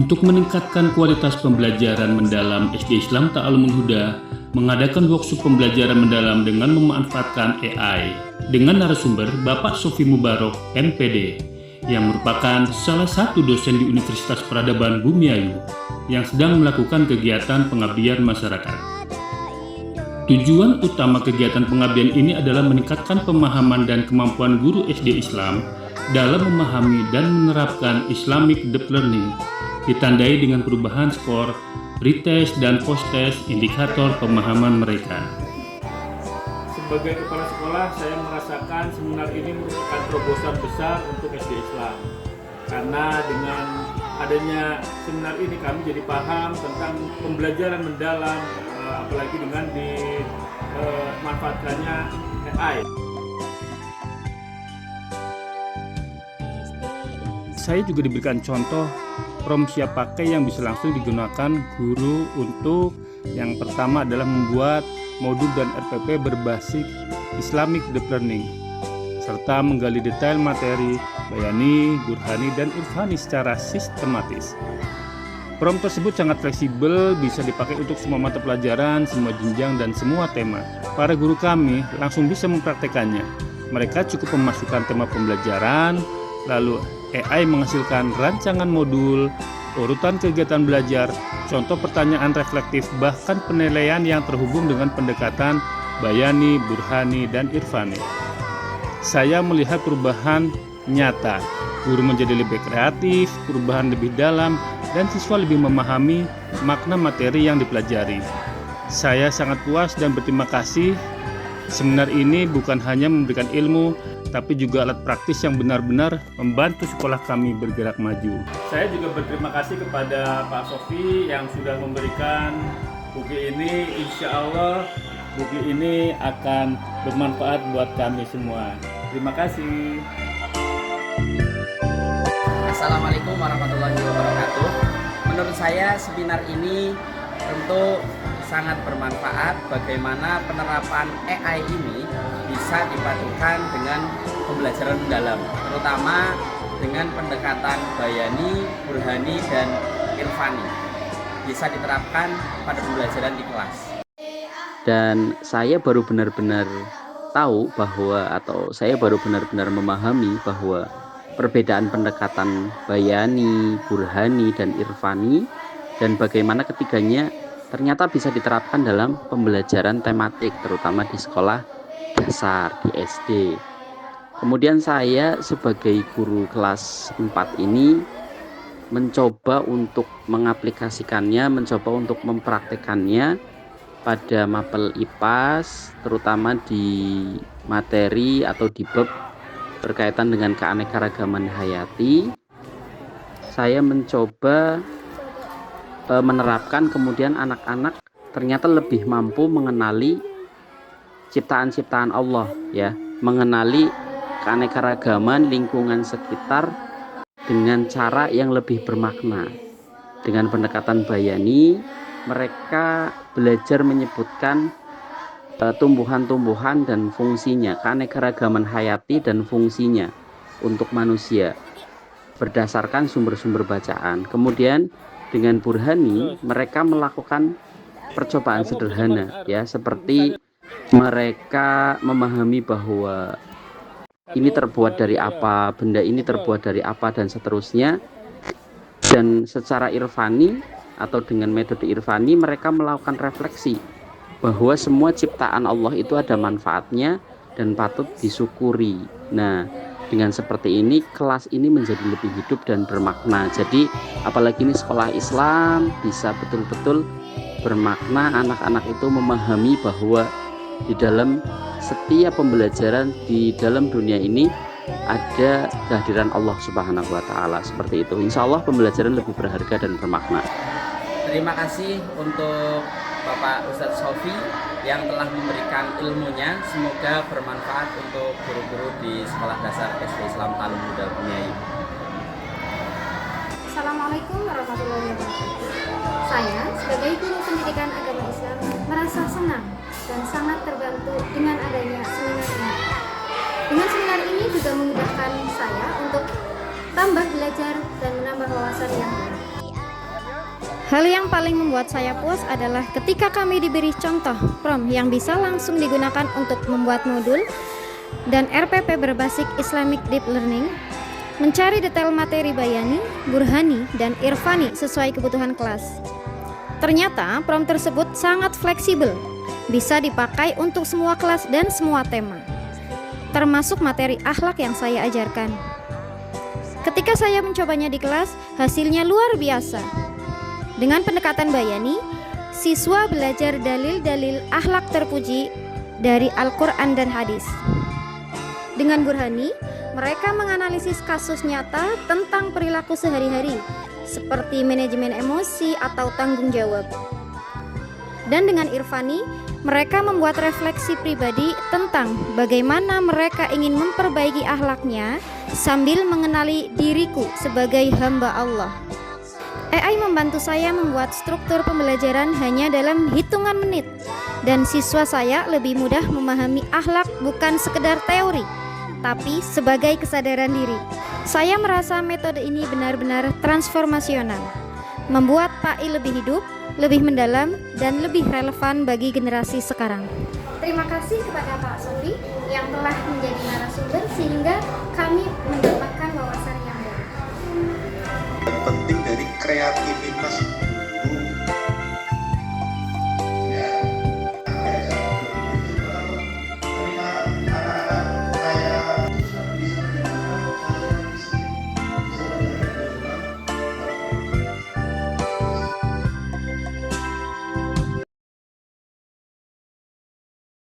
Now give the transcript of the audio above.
Untuk meningkatkan kualitas pembelajaran mendalam, SD Islam Ta'alumul Huda mengadakan workshop pembelajaran mendalam dengan memanfaatkan AI dengan narasumber Bapak Sofi Mubarok, MPD, yang merupakan salah satu dosen di Universitas Peradaban Bumiayu yang sedang melakukan kegiatan pengabdian masyarakat. Tujuan utama kegiatan pengabdian ini adalah meningkatkan pemahaman dan kemampuan guru SD Islam dalam memahami dan menerapkan Islamic Deep Learning, ditandai dengan perubahan skor, pretest dan post-test indikator pemahaman mereka. Sebagai kepala sekolah, saya merasakan seminar ini merupakan terobosan besar untuk SD Islam. Karena dengan adanya seminar ini kami jadi paham tentang pembelajaran mendalam, apalagi dengan dimanfaatkannya AI. Saya juga diberikan contoh prompt siap pakai yang bisa langsung digunakan guru untuk yang pertama adalah membuat modul dan RPP berbasis Islamic Deep Learning serta menggali detail materi bayani, burhani, dan irfani secara sistematis. Prompt tersebut sangat fleksibel, bisa dipakai untuk semua mata pelajaran, semua jenjang, dan semua tema. Para guru kami langsung bisa mempraktekannya. Mereka cukup memasukkan tema pembelajaran, lalu AI menghasilkan rancangan modul, urutan kegiatan belajar, contoh pertanyaan reflektif, bahkan penilaian yang terhubung dengan pendekatan bayani, burhani, dan irfani. Saya melihat perubahan nyata, guru menjadi lebih kreatif, perubahan lebih dalam, dan siswa lebih memahami makna materi yang dipelajari. Saya sangat puas dan berterima kasih. Seminar ini bukan hanya memberikan ilmu, tapi juga alat praktis yang benar-benar membantu sekolah kami bergerak maju. Saya juga berterima kasih kepada Pak Sofi yang sudah memberikan buku ini. Insya Allah buku ini akan bermanfaat buat kami semua. Terima kasih. Assalamualaikum warahmatullahi wabarakatuh. Menurut saya seminar ini tentu sangat bermanfaat bagaimana penerapan AI ini bisa dipadukan dengan pembelajaran mendalam, terutama dengan pendekatan bayani, burhani, dan irfani bisa diterapkan pada pembelajaran di kelas. Dan saya baru benar-benar tahu bahwa saya baru benar-benar memahami bahwa perbedaan pendekatan bayani, burhani, dan irfani dan bagaimana ketiganya ternyata bisa diterapkan dalam pembelajaran tematik, terutama di sekolah dasar, di SD. Kemudian saya sebagai guru kelas 4 ini mencoba untuk mengaplikasikannya, mencoba untuk mempraktekannya pada mapel IPAS, terutama di materi atau di bab berkaitan dengan keanekaragaman hayati. Saya mencoba menerapkan, kemudian anak-anak ternyata lebih mampu mengenali ciptaan-ciptaan Allah, ya, mengenali keanekaragaman lingkungan sekitar dengan cara yang lebih bermakna. Dengan pendekatan bayani, mereka belajar menyebutkan tumbuhan-tumbuhan dan fungsinya, keanekaragaman hayati dan fungsinya untuk manusia berdasarkan sumber-sumber bacaan. Kemudian dengan burhani mereka melakukan percobaan sederhana, ya, seperti mereka memahami bahwa ini terbuat dari apa, benda ini terbuat dari apa, dan seterusnya. Dan secara irfani atau dengan metode irfani mereka melakukan refleksi bahwa semua ciptaan Allah itu ada manfaatnya dan patut disyukuri. Nah, dengan seperti ini kelas ini menjadi lebih hidup dan bermakna. Jadi apalagi ini sekolah Islam, bisa betul-betul bermakna, anak-anak itu memahami bahwa di dalam setiap pembelajaran di dalam dunia ini ada kehadiran Allah Subhanahu wa Ta'ala, seperti itu. Insya Allah pembelajaran lebih berharga dan bermakna. Terima kasih untuk Bapak Ustadz Sofi yang telah memberikan ilmunya. Semoga bermanfaat untuk guru-guru di Sekolah Dasar SD Islam Ta'alumul Huda Bumiayu. Assalamualaikum warahmatullahi wabarakatuh. Saya sebagai guru pendidikan agama Islam merasa senang dan sangat terbantu dengan adanya seminar ini. Dengan seminar ini juga memudahkan saya untuk tambah belajar dan menambah wawasan yang baru. Hal yang paling membuat saya puas adalah ketika kami diberi contoh prom yang bisa langsung digunakan untuk membuat modul dan RPP berbasis Islamic Deep Learning, mencari detail materi bayani, burhani, dan irfani sesuai kebutuhan kelas. Ternyata prom tersebut sangat fleksibel, bisa dipakai untuk semua kelas dan semua tema, termasuk materi akhlak yang saya ajarkan. Ketika saya mencobanya di kelas, hasilnya luar biasa. Dengan pendekatan bayani, siswa belajar dalil-dalil akhlak terpuji dari Al-Quran dan hadis. Dengan burhani, mereka menganalisis kasus nyata tentang perilaku sehari-hari, seperti manajemen emosi atau tanggung jawab. Dan dengan irfani, mereka membuat refleksi pribadi tentang bagaimana mereka ingin memperbaiki akhlaknya sambil mengenali diriku sebagai hamba Allah. AI membantu saya membuat struktur pembelajaran hanya dalam hitungan menit, dan siswa saya lebih mudah memahami akhlak bukan sekedar teori, tapi sebagai kesadaran diri. Saya merasa metode ini benar-benar transformasional, membuat PAI lebih hidup, lebih mendalam, dan lebih relevan bagi generasi sekarang. Terima kasih kepada Pak Sofi yang telah menjadi narasumber sehingga kami mendapatkan wawasan yang baru. Penting dari kreativitas